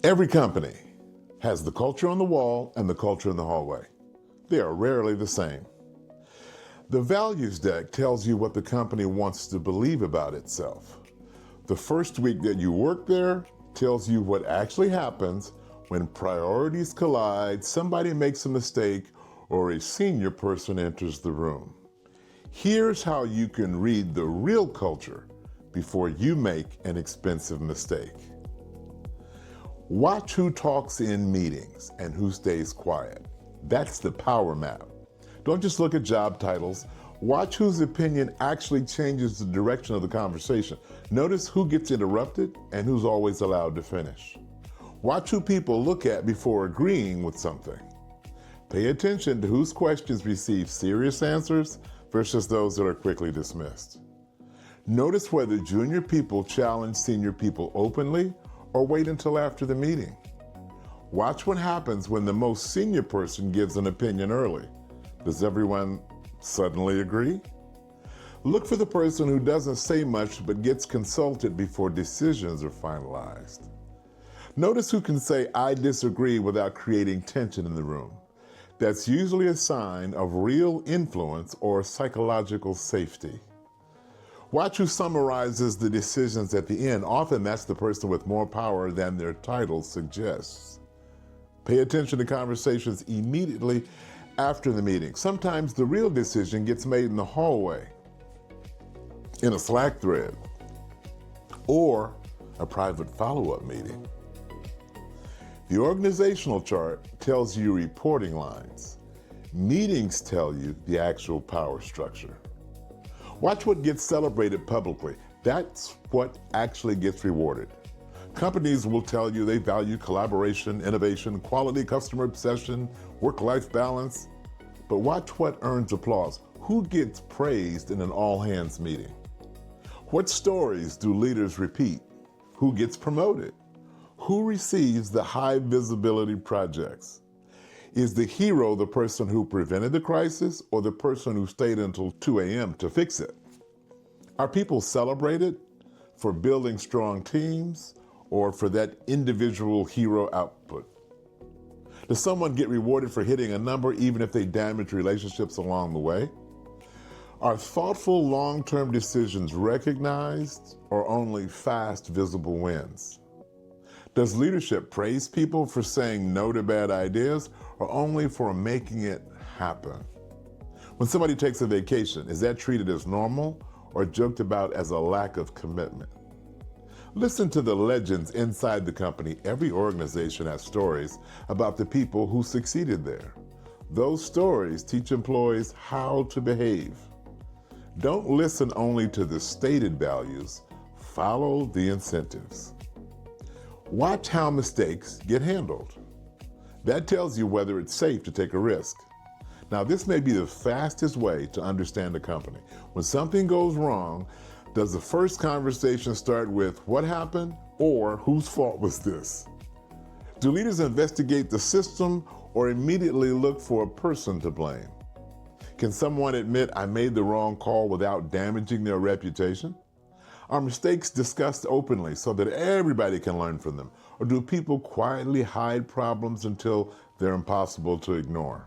Every company has the culture on the wall and the culture in the hallway. They are rarely the same. The values deck tells you what the company wants to believe about itself. The first week that you work there tells you what actually happens when priorities collide, somebody makes a mistake, or a senior person enters the room. Here's how you can read the real culture before you make an expensive mistake. Watch who talks in meetings and who stays quiet. That's the power map. Don't just look at job titles. Watch whose opinion actually changes the direction of the conversation. Notice who gets interrupted and who's always allowed to finish. Watch who people look at before agreeing with something. Pay attention to whose questions receive serious answers versus those that are quickly dismissed. Notice whether junior people challenge senior people openly or wait until after the meeting. Watch what happens when the most senior person gives an opinion early. Does everyone suddenly agree? Look for the person who doesn't say much but gets consulted before decisions are finalized. Notice who can say, "I disagree," without creating tension in the room. That's usually a sign of real influence or psychological safety. Watch who summarizes the decisions at the end. Often that's the person with more power than their title suggests. Pay attention to conversations immediately after the meeting. Sometimes the real decision gets made in the hallway, in a Slack thread, or a private follow-up meeting. The organizational chart tells you reporting lines. Meetings tell you the actual power structure. Watch what gets celebrated publicly. That's what actually gets rewarded. Companies will tell you they value collaboration, innovation, quality, customer obsession, work-life balance. But watch what earns applause. Who gets praised in an all-hands meeting? What stories do leaders repeat? Who gets promoted? Who receives the high-visibility projects? Is the hero the person who prevented the crisis or the person who stayed until 2 a.m. to fix it? Are people celebrated for building strong teams or for that individual hero output? Does someone get rewarded for hitting a number even if they damage relationships along the way? Are thoughtful long-term decisions recognized or only fast, visible wins? Does leadership praise people for saying no to bad ideas or only for making it happen? When somebody takes a vacation, is that treated as normal or joked about as a lack of commitment? Listen to the legends inside the company. Every organization has stories about the people who succeeded there. Those stories teach employees how to behave. Don't listen only to the stated values, follow the incentives. Watch how mistakes get handled. That tells you whether it's safe to take a risk. Now, this may be the fastest way to understand a company. When something goes wrong, does the first conversation start with "what happened" or "whose fault was this"? Do leaders investigate the system or immediately look for a person to blame? Can someone admit, "I made the wrong call" without damaging their reputation? Are mistakes discussed openly so that everybody can learn from them? Or do people quietly hide problems until they're impossible to ignore?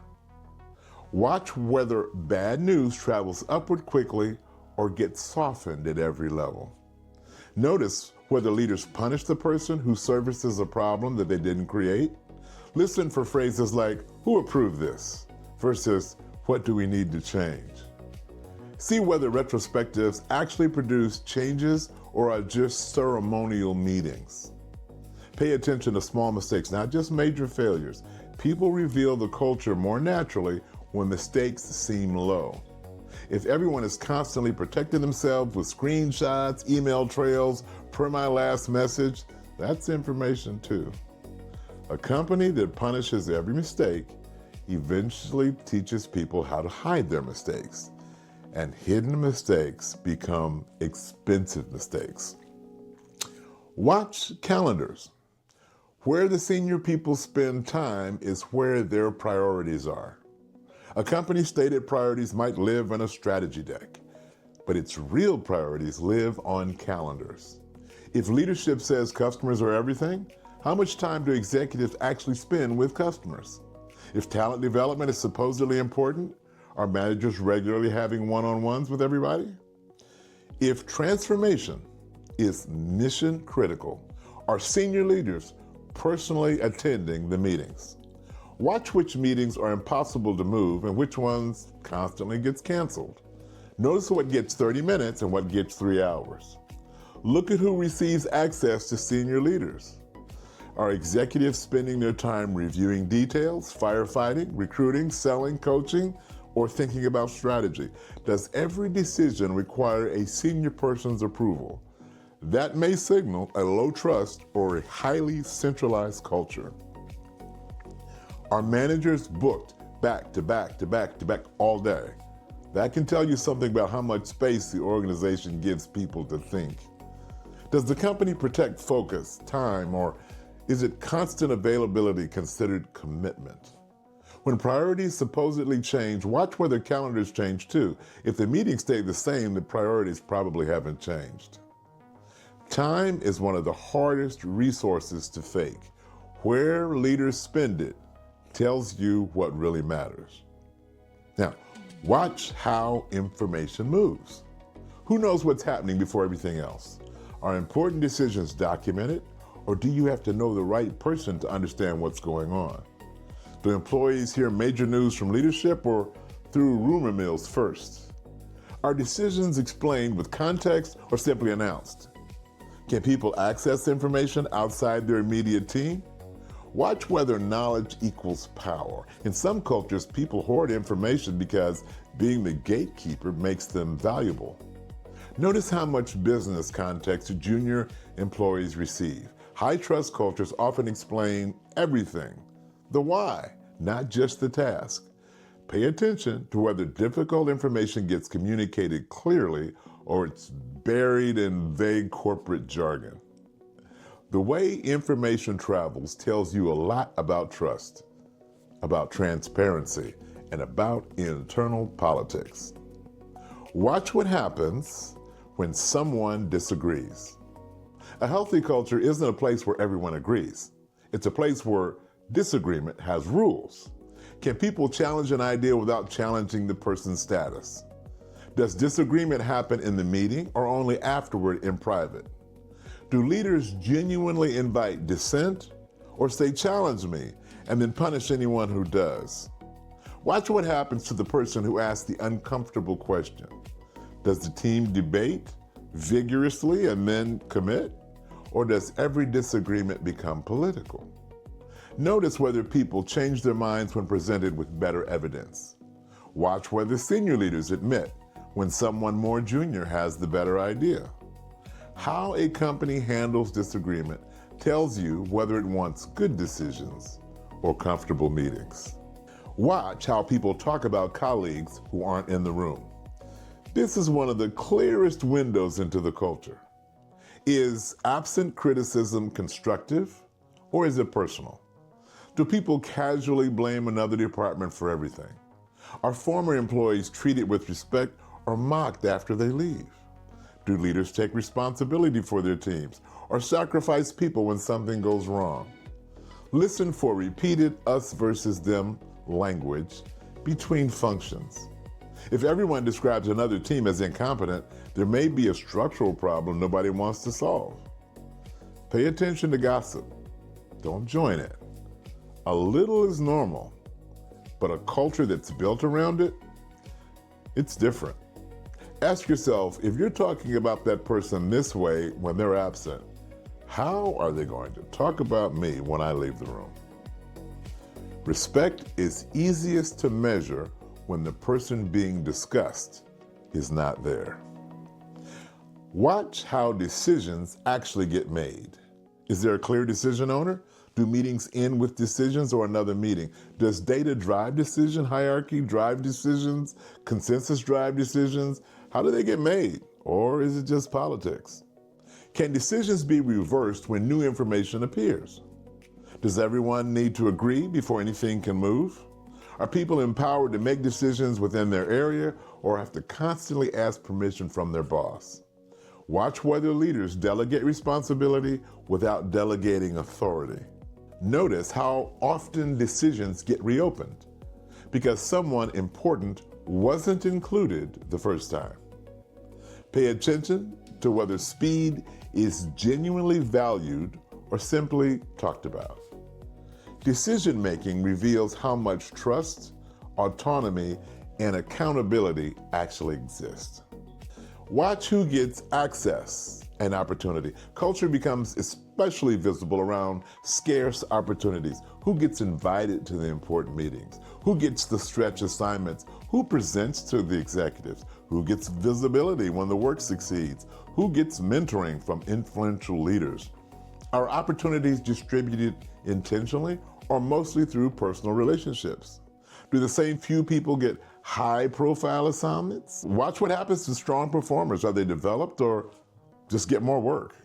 Watch whether bad news travels upward quickly or gets softened at every level. Notice whether leaders punish the person who surfaces a problem that they didn't create. Listen for phrases like, "who approved this?" versus "what do we need to change?" See whether retrospectives actually produce changes or are just ceremonial meetings. Pay attention to small mistakes, not just major failures. People reveal the culture more naturally when mistakes seem low. If everyone is constantly protecting themselves with screenshots, email trails, per my last message, that's information too. A company that punishes every mistake eventually teaches people how to hide their mistakes. And hidden mistakes become expensive mistakes. Watch calendars. Where the senior people spend time is where their priorities are. A company's stated priorities might live in a strategy deck, but its real priorities live on calendars. If leadership says customers are everything, How much time do executives actually spend with customers? If talent development is supposedly important, are managers regularly having one-on-ones with everybody? If transformation is mission critical, are senior leaders personally attending the meetings? Watch which meetings are impossible to move and which ones constantly gets canceled. Notice what gets 30 minutes and what gets 3 hours. Look at who receives access to senior leaders. Are executives spending their time reviewing details, firefighting, recruiting, selling, coaching, or thinking about strategy? Does every decision require a senior person's approval? That may signal a low trust or a highly centralized culture. Are managers booked back to back to back to back all day? That can tell you something about how much space the organization gives people to think. Does the company protect focus, time, or is it constant availability considered commitment? When priorities supposedly change, watch whether calendars change too. If the meetings stay the same, the priorities probably haven't changed. Time is one of the hardest resources to fake. Where leaders spend it tells you what really matters. Now, watch how information moves. Who knows what's happening before everything else? Are important decisions documented, or do you have to know the right person to understand what's going on? Do employees hear major news from leadership or through rumor mills first? Are decisions explained with context or simply announced? Can people access information outside their immediate team? Watch whether knowledge equals power. In some cultures, people hoard information because being the gatekeeper makes them valuable. Notice how much business context junior employees receive. High-trust cultures often explain everything, the why, not just the task. Pay attention to whether difficult information gets communicated clearly or it's buried in vague corporate jargon. The way information travels tells you a lot about trust, about transparency, and about internal politics. Watch what happens when someone disagrees. A healthy culture isn't a place where everyone agrees. It's a place where disagreement has rules. Can people challenge an idea without challenging the person's status? Does disagreement happen in the meeting or only afterward in private? Do leaders genuinely invite dissent or say, "Challenge me," and then punish anyone who does? Watch what happens to the person who asks the uncomfortable question. Does the team debate vigorously and then commit? Or does every disagreement become political? Notice whether people change their minds when presented with better evidence. Watch whether senior leaders admit when someone more junior has the better idea. How a company handles disagreement tells you whether it wants good decisions or comfortable meetings. Watch how people talk about colleagues who aren't in the room. This is one of the clearest windows into the culture. Is absent criticism constructive or is it personal? Do people casually blame another department for everything? Are former employees treated with respect or mocked after they leave? Do leaders take responsibility for their teams or sacrifice people when something goes wrong? Listen for repeated us versus them language between functions. If everyone describes another team as incompetent, there may be a structural problem nobody wants to solve. Pay attention to gossip. Don't join it. A little is normal, but a culture that's built around it, it's different. Ask yourself, if you're talking about that person this way when they're absent, how are they going to talk about me when I leave the room? Respect is easiest to measure when the person being discussed is not there. Watch how decisions actually get made. Is there a clear decision owner? Do meetings end with decisions or another meeting? Does data drive decision, hierarchy drive decisions, consensus drive decisions? How do they get made? Or is it just politics? Can decisions be reversed when new information appears? Does everyone need to agree before anything can move? Are people empowered to make decisions within their area or have to constantly ask permission from their boss? Watch whether leaders delegate responsibility without delegating authority. Notice how often decisions get reopened because someone important wasn't included the first time. Pay attention to whether speed is genuinely valued or simply talked about. Decision-making reveals how much trust, autonomy, and accountability actually exist. Watch who gets access and opportunity. Culture becomes especially visible around scarce opportunities. Who gets invited to the important meetings? Who gets the stretch assignments? Who presents to the executives? Who gets visibility when the work succeeds? Who gets mentoring from influential leaders? Are opportunities distributed intentionally or mostly through personal relationships? Do the same few people get high-profile assignments? Watch what happens to strong performers. Are they developed or just get more work?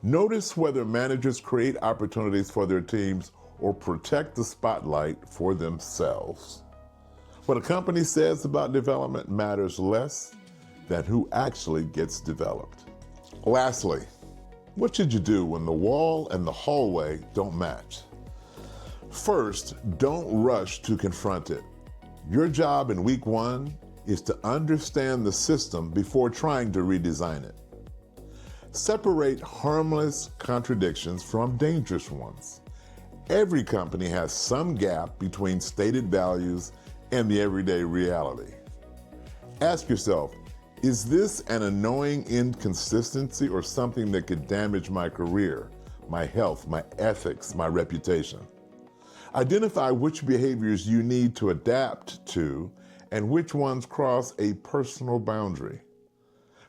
Notice whether managers create opportunities for their teams or protect the spotlight for themselves. What a company says about development matters less than who actually gets developed. Lastly, what should you do when the wall and the hallway don't match? First, don't rush to confront it. Your job in week 1 is to understand the system before trying to redesign it. Separate harmless contradictions from dangerous ones. Every company has some gap between stated values and the everyday reality. Ask yourself, is this an annoying inconsistency or something that could damage my career, my health, my ethics, my reputation? Identify which behaviors you need to adapt to and which ones cross a personal boundary.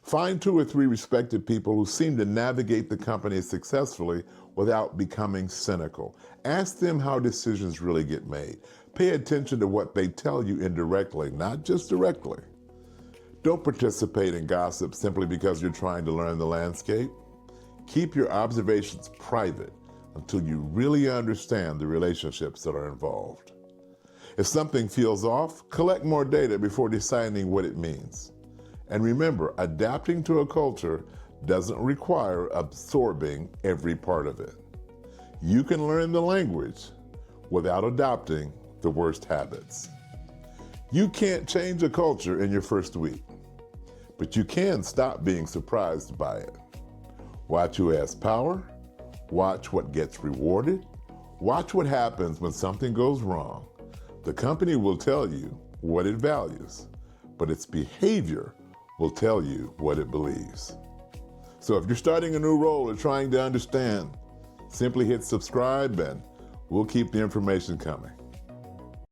Find 2 or 3 respected people who seem to navigate the company successfully without becoming cynical. Ask them how decisions really get made. Pay attention to what they tell you indirectly, not just directly. Don't participate in gossip simply because you're trying to learn the landscape. Keep your observations private until you really understand the relationships that are involved. If something feels off, collect more data before deciding what it means. And remember, adapting to a culture doesn't require absorbing every part of it. You can learn the language without adopting the worst habits. You can't change a culture in your first week, but you can stop being surprised by it. Watch who has power. Watch what gets rewarded. Watch what happens when something goes wrong. The company will tell you what it values, but its behavior will tell you what it believes. So if you're starting a new role or trying to understand, simply hit subscribe and we'll keep the information coming.